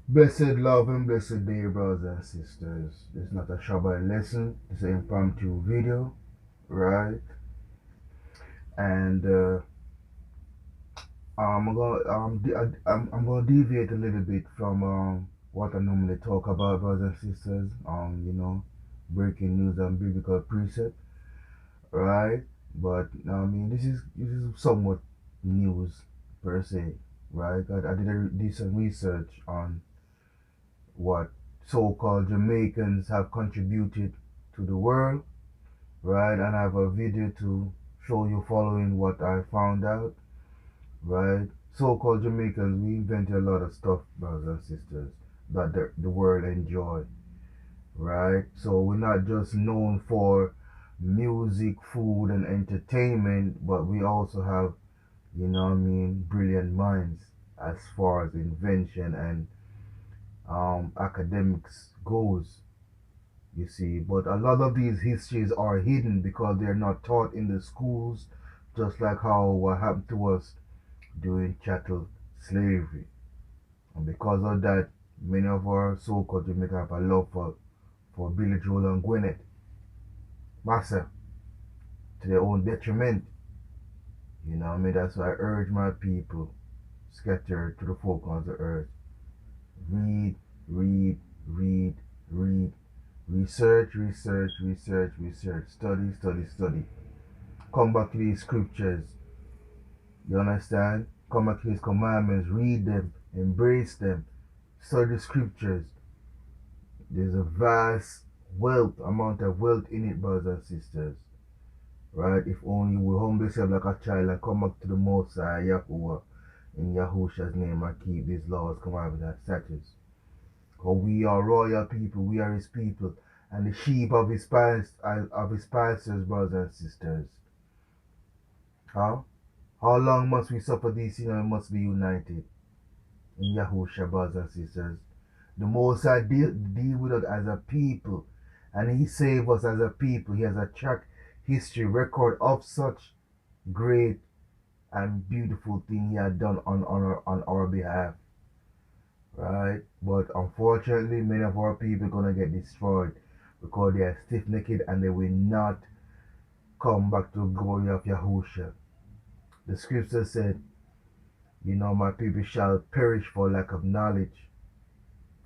Blessed love and blessed day, brothers and sisters. It's not a Shabbat lesson, it's an impromptu video, right? And I'm gonna deviate a little bit from what I normally talk about, brothers and sisters. Breaking news and biblical precept, right? But this is somewhat news per se, right? I did some research on what so-called Jamaicans have contributed to the world, right? And I have a video to show you following what I found out, right? So-called Jamaicans, we invented a lot of stuff, brothers and sisters, that the world enjoy, right? So we're not just known for music, food, and entertainment, but we also have, brilliant minds as far as invention and academics goes, you see. But a lot of these histories are hidden because they're not taught in the schools, just like how what happened to us during chattel slavery. And because of that, many of our so-called Jamaica have a love for Billy Joel and Gwyneth. Massa, to their own detriment. That's why I urge my people scattered to the four corners of the earth. Read, read, read, read. Research, research, research, research. Study, study, study. Come back to these scriptures. You understand? Come back to these commandments. Read them. Embrace them. Study the scriptures. There's a vast amount of wealth in it, brothers and sisters. Right? If only you will humble yourself like a child and come back to the Most High Yahuwah in Yahusha's name and keep these laws, commandments, and statutes. For we are royal people, we are his people, and the sheep of his pastures, brothers and sisters. Huh? How long must we suffer these things and we must be united in Yahusha, brothers and sisters? The Most High deal with us as a people, and he saved us as a people. He has a track history record of such great and beautiful thing he had done on our behalf. Right? But unfortunately, many of our people are gonna get destroyed because they are stiff-necked and they will not come back to the glory of Yahusha. The scripture said, my people shall perish for lack of knowledge.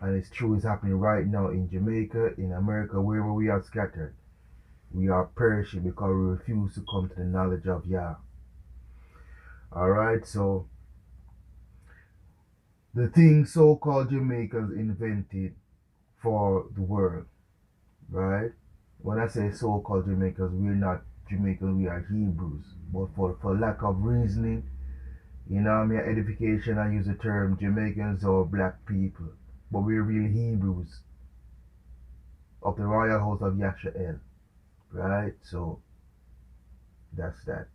And it's true, it's happening right now in Jamaica, in America, wherever we are scattered. We are perishing because we refuse to come to the knowledge of Yah. Alright, so the thing so-called Jamaicans invented for the world, right? When I say so-called Jamaicans, we're not Jamaicans, we are Hebrews. But for lack of reasoning, edification, I use the term Jamaicans or black people. But we're real Hebrews of the royal house of Yashael, right? So that's that.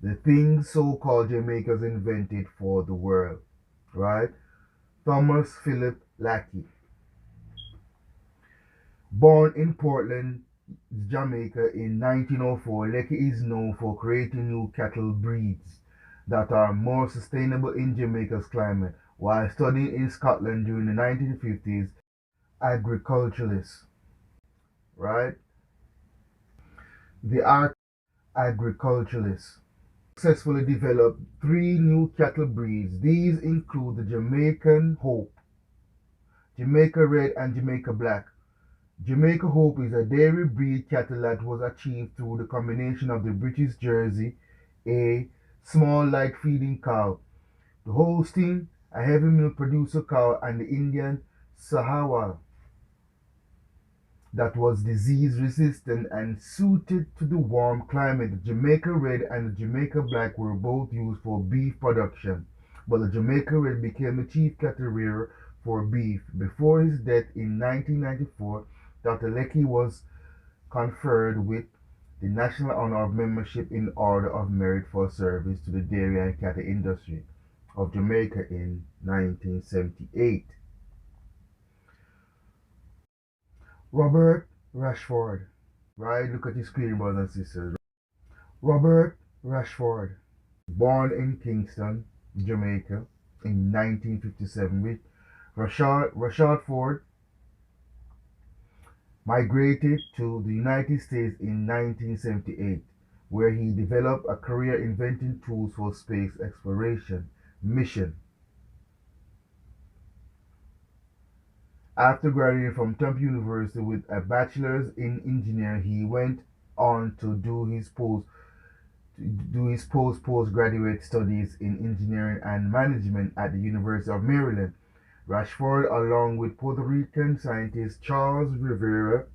The things so-called Jamaicans invented for the world, right? Thomas Philip Lackey, born in Portland, Jamaica in 1904, Lecky is known for creating new cattle breeds that are more sustainable in Jamaica's climate. While studying in Scotland during the 1950s, agriculturalist, right? The art agriculturalist successfully developed three new cattle breeds. These include the Jamaican Hope, Jamaica Red, and Jamaica Black. Jamaica Hope is a dairy breed cattle that was achieved through the combination of the British Jersey, a small light feeding cow, the Holstein, a heavy milk producer cow, and the Indian Sahawal that was disease resistant and suited to the warm climate. The Jamaica Red and the Jamaica Black were both used for beef production, but the Jamaica Red became the chief cattle rearer for beef. Before his death in 1994, Dr. Lecky was conferred with the national honor of membership in Order of Merit for service to the dairy and cattle industry of Jamaica in 1978. Robert Rashford, right? Look at his screen, brothers and sisters. Robert Rashford, born in Kingston, Jamaica in 1957, Rashad Ford migrated to the United States in 1978, where he developed a career inventing tools for space exploration mission. After graduating from Temple University with a bachelor's in engineering, he went on to do his postgraduate studies in engineering and management at the University of Maryland. Rashford, along with Puerto Rican scientist Charles Rivera,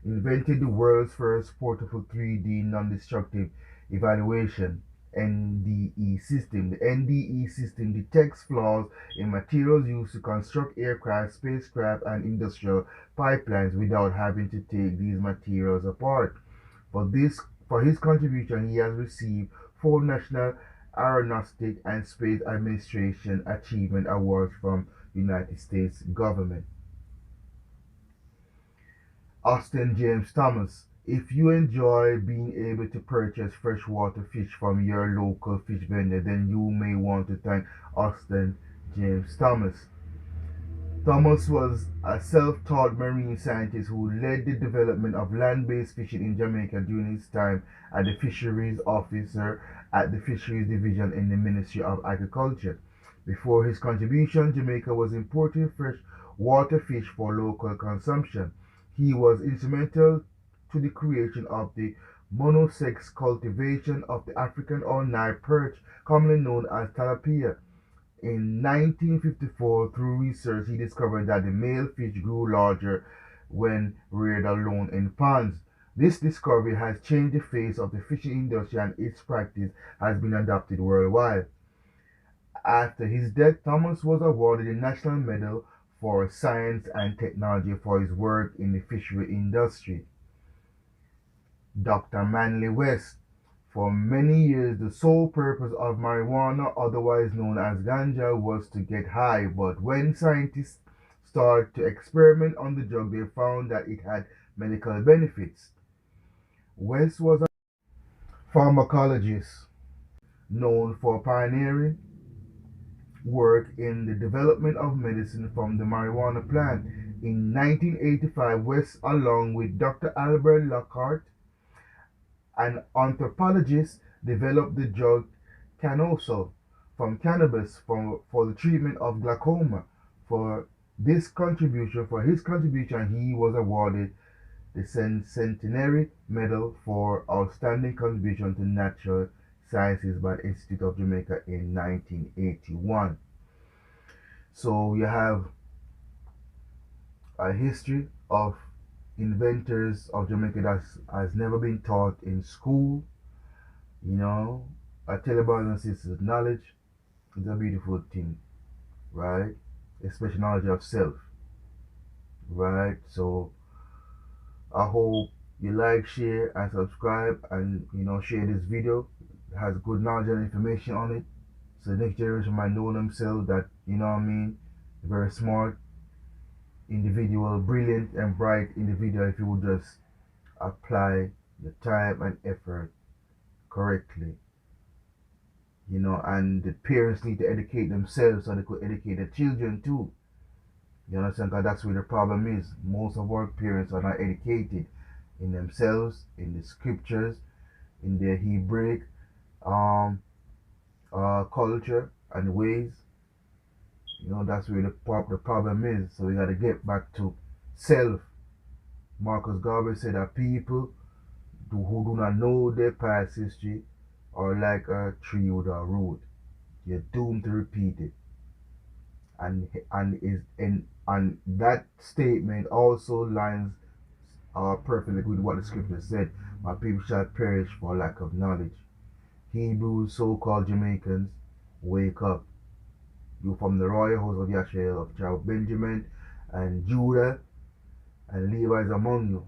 invented the world's first portable 3D non-destructive evaluation NDE system. The NDE system detects flaws in materials used to construct aircraft, spacecraft, and industrial pipelines without having to take these materials apart. For his contribution, he has received 4 National Aeronautic and Space Administration Achievement Awards from the United States government. Austin James Thomas. If you enjoy being able to purchase freshwater fish from your local fish vendor, then you may want to thank Austin James Thomas. Thomas was a self-taught marine scientist who led the development of land-based fishing in Jamaica during his time as the fisheries officer at the Fisheries Division in the Ministry of Agriculture. Before his contribution, Jamaica was importing fresh water fish for local consumption. He was instrumental to the creation of the monosex cultivation of the African all-night perch, commonly known as tilapia. In 1954, through research, he discovered that the male fish grew larger when reared alone in ponds. This discovery has changed the face of the fishing industry, and its practice has been adopted worldwide. After his death, Thomas was awarded the National Medal for Science and Technology for his work in the fishery industry. Dr. Manley West. For many years, the sole purpose of marijuana, otherwise known as ganja, was to get high, but when scientists started to experiment on the drug, they found that it had medical benefits. West was a pharmacologist known for pioneering work in the development of medicine from the marijuana plant. In 1985, West, along with Dr. Albert Lockhart, an anthropologist, developed the drug canoso from cannabis for the treatment of glaucoma. For his contribution, he was awarded the Centenary Medal for Outstanding Contribution to Natural Sciences by the Institute of Jamaica in 1981. So you have a history of inventors of Jamaica that has never been taught in school. You know, I tell you, brothers and sisters, knowledge is a beautiful thing, right? Especially knowledge of self, right? So I hope you like, share, and subscribe, and share this video. It has good knowledge and information on it, so the next generation might know themselves that very smart individual, brilliant and bright individual if you would just apply the time and effort correctly. And the parents need to educate themselves so they could educate their children too. You understand? Because that's where the problem is. Most of our parents are not educated in themselves, in the scriptures, in their Hebraic culture and ways. That's where the problem is. So we got to get back to self. Marcus Garvey said that people who do not know their past history are like a tree without root. You're doomed to repeat it. And that statement also lines perfectly with what the scripture said. My people shall perish for lack of knowledge. Hebrews, so-called Jamaicans, wake up. You from the royal house of Yashel, of tribe of Benjamin, and Judah, and Levi is among you.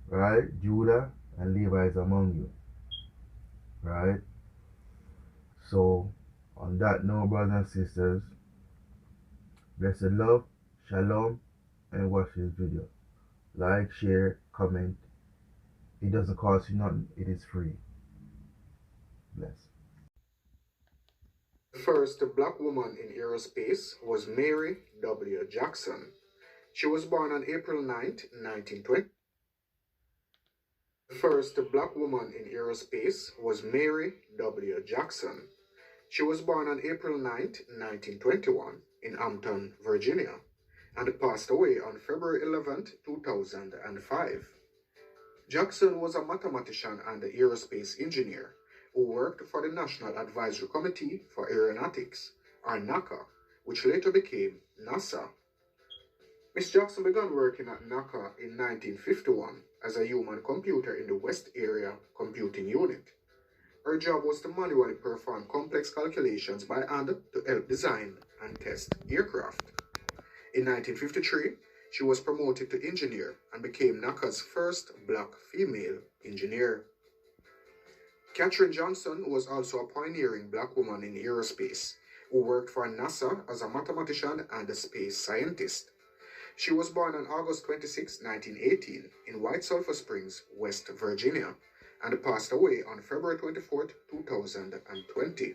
Right? Judah and Levi is among you. Right? So, on that note, brothers and sisters, blessed love, shalom, and watch this video. Like, share, comment. It doesn't cost you nothing. It is free. Bless. The first black woman in aerospace was Mary W. Jackson. She was born on April 9, 1920. The first black woman in aerospace was Mary W. Jackson. She was born on April 9, 1921, in Hampton, Virginia, and passed away on February 11, 2005. Jackson was a mathematician and aerospace engineer who worked for the National Advisory Committee for Aeronautics, or NACA, which later became NASA. Miss Jackson began working at NACA in 1951 as a human computer in the West Area Computing Unit. Her job was to manually perform complex calculations by hand to help design and test aircraft. In 1953, she was promoted to engineer and became NACA's first black female engineer. Katherine Johnson was also a pioneering black woman in aerospace who worked for NASA as a mathematician and a space scientist. She was born on August 26, 1918, in White Sulphur Springs, West Virginia, and passed away on February 24, 2020.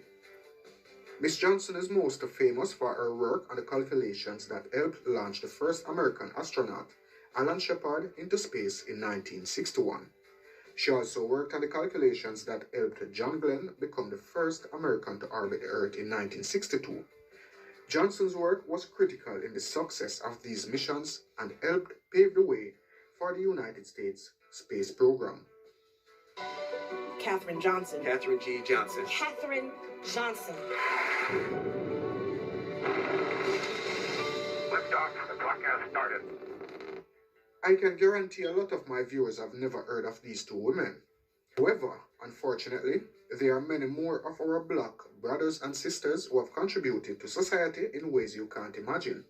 Miss Johnson is most famous for her work on the calculations that helped launch the first American astronaut, Alan Shepard, into space in 1961. She also worked on the calculations that helped John Glenn become the first American to orbit the Earth in 1962. Johnson's work was critical in the success of these missions and helped pave the way for the United States space program. Katherine Johnson. Katherine G. Johnson. Katherine Johnson. Liftoff. The clock has started. I can guarantee a lot of my viewers have never heard of these two women. However, unfortunately, there are many more of our black brothers and sisters who have contributed to society in ways you can't imagine.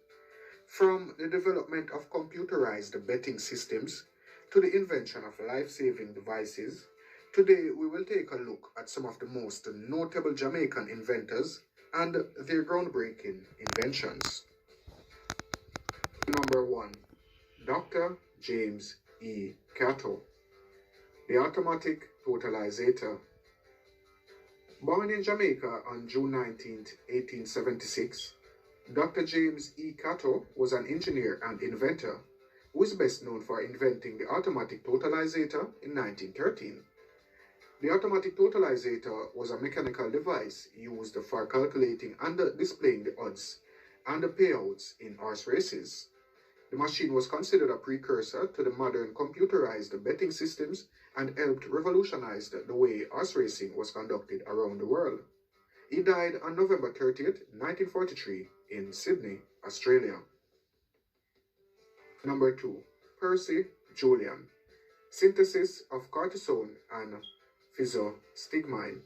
From the development of computerized betting systems to the invention of life-saving devices, today we will take a look at some of the most notable Jamaican inventors and their groundbreaking inventions. Number 1. Dr. James E. Cato, the automatic totalizator. Born in Jamaica on June 19, 1876, Dr. James E. Cato was an engineer and inventor who is best known for inventing the automatic totalizator in 1913. The automatic totalizator was a mechanical device used for calculating and displaying the odds and the payouts in horse races. The machine was considered a precursor to the modern computerized betting systems and helped revolutionize the way horse racing was conducted around the world. He died on November 30th, 1943 in Sydney, Australia. Number 2. Percy Julian. Synthesis of cortisone and physostigmine.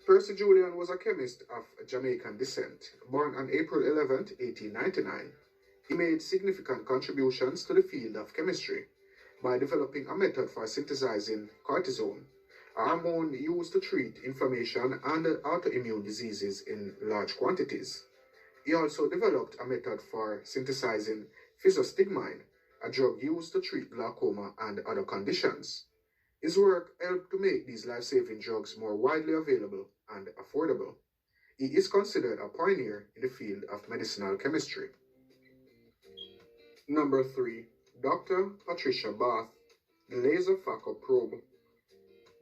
Percy Julian was a chemist of Jamaican descent, born on April 11, 1899. He made significant contributions to the field of chemistry by developing a method for synthesizing cortisone, a hormone used to treat inflammation and autoimmune diseases in large quantities. He also developed a method for synthesizing physostigmine, a drug used to treat glaucoma and other conditions. His work helped to make these life-saving drugs more widely available and affordable. He is considered a pioneer in the field of medicinal chemistry. Number 3. Dr. Patricia Bath, the laser Focal probe.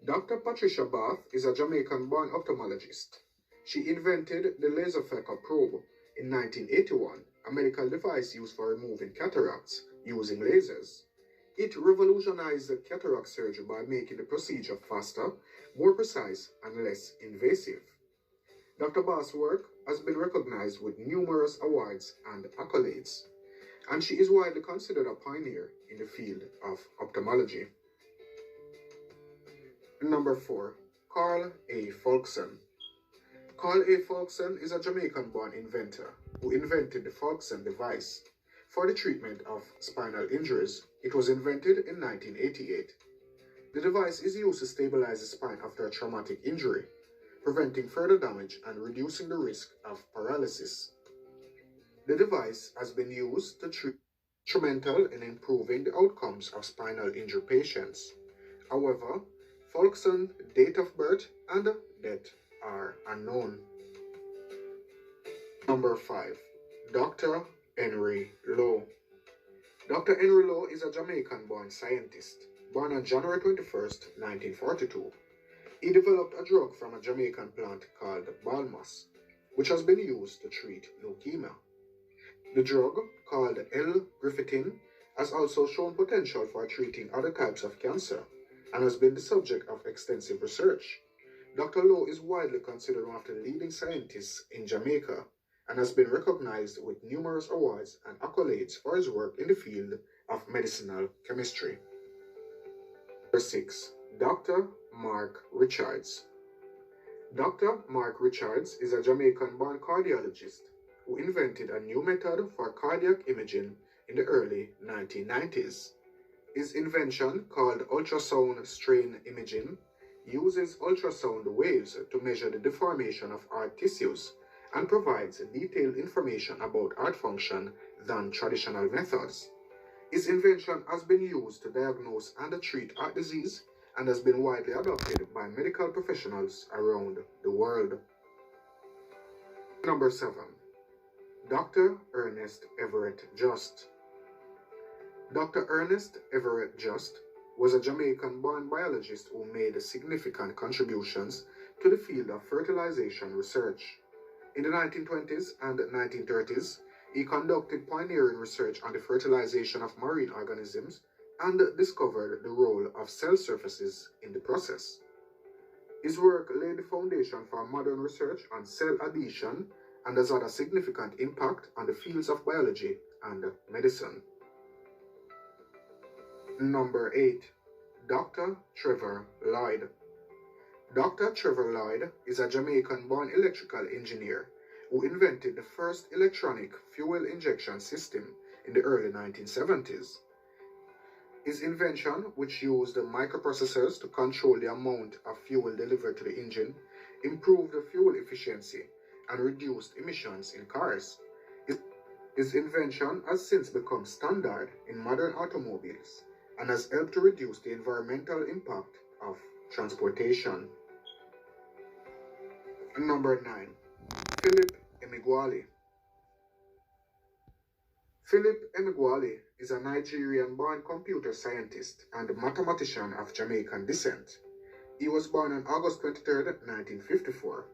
Dr. Patricia Bath is a Jamaican-born ophthalmologist. She invented the laser Focal probe in 1981, a medical device used for removing cataracts using lasers. It revolutionized cataract surgery by making the procedure faster, more precise, and less invasive. Dr. Bath's work has been recognized with numerous awards and accolades, and she is widely considered a pioneer in the field of ophthalmology. Number 4. Carl A. Folkson. Carl A. Folkson is a Jamaican-born inventor who invented the Folkson device for the treatment of spinal injuries. It was invented in 1988. The device is used to stabilize the spine after a traumatic injury, preventing further damage and reducing the risk of paralysis. The device has been used to treat instrumental in improving the outcomes of spinal injury patients. However, Folkson's date of birth and death are unknown. Number 5. Dr. Henry Lowe. Dr. Henry Lowe is a Jamaican-born scientist, born on January 21st, 1942. He developed a drug from a Jamaican plant called balmus, which has been used to treat leukemia. The drug, called L-Griffithin, has also shown potential for treating other types of cancer and has been the subject of extensive research. Dr. Lowe is widely considered one of the leading scientists in Jamaica and has been recognized with numerous awards and accolades for his work in the field of medicinal chemistry. Number 6. Dr. Mark Richards. Dr. Mark Richards is a Jamaican-born cardiologist who invented a new method for cardiac imaging in the early 1990s. His invention, called ultrasound strain imaging, uses ultrasound waves to measure the deformation of heart tissues and provides detailed information about heart function than traditional methods. His invention has been used to diagnose and treat heart disease and has been widely adopted by medical professionals around the world. Number 7. Dr. Ernest Everett Just. Dr. Ernest Everett Just was a Jamaican-born biologist who made significant contributions to the field of fertilization research. In the 1920s and 1930s, he conducted pioneering research on the fertilization of marine organisms and discovered the role of cell surfaces in the process. His work laid the foundation for modern research on cell adhesion and has had a significant impact on the fields of biology and medicine. Number 8. Dr. Trevor Lloyd. Dr. Trevor Lloyd is a Jamaican-born electrical engineer who invented the first electronic fuel injection system in the early 1970s. His invention, which used microprocessors to control the amount of fuel delivered to the engine, improved the fuel efficiency and reduced emissions in cars. His invention has since become standard in modern automobiles and has helped to reduce the environmental impact of transportation. Number 9. Philip Emeagwali. Philip Emeagwali is a Nigerian-born computer scientist and mathematician of Jamaican descent. He was born on August 23, 1954.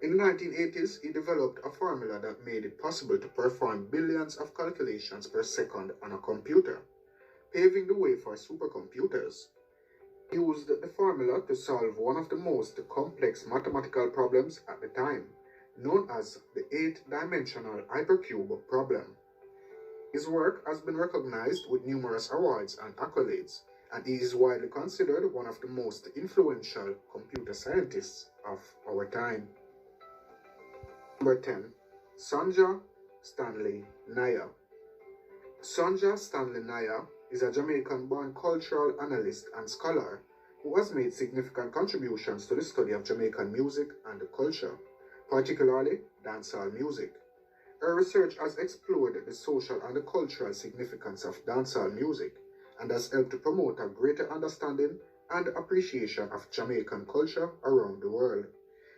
In the 1980s, he developed a formula that made it possible to perform billions of calculations per second on a computer, paving the way for supercomputers. He used the formula to solve one of the most complex mathematical problems at the time, known as the 8-dimensional hypercube problem. His work has been recognized with numerous awards and accolades, and he is widely considered one of the most influential computer scientists of our time. Number 10. Sonja Stanley Naya. Sonja Stanley Naya is a Jamaican-born cultural analyst and scholar who has made significant contributions to the study of Jamaican music and culture, particularly dancehall music. Her research has explored the social and the cultural significance of dancehall music and has helped to promote a greater understanding and appreciation of Jamaican culture around the world.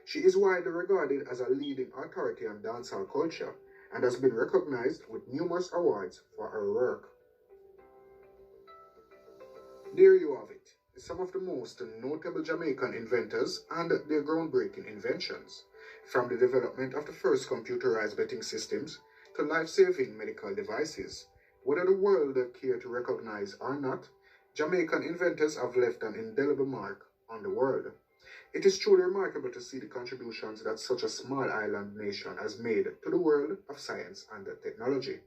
She is widely regarded as a leading authority on dancehall culture and has been recognized with numerous awards for her work. There you have it, some of the most notable Jamaican inventors and their groundbreaking inventions, from the development of the first computerized betting systems to life-saving medical devices. Whether the world care to recognize or not, Jamaican inventors have left an indelible mark on the world. It is truly remarkable to see the contributions that such a small island nation has made to the world of science and technology.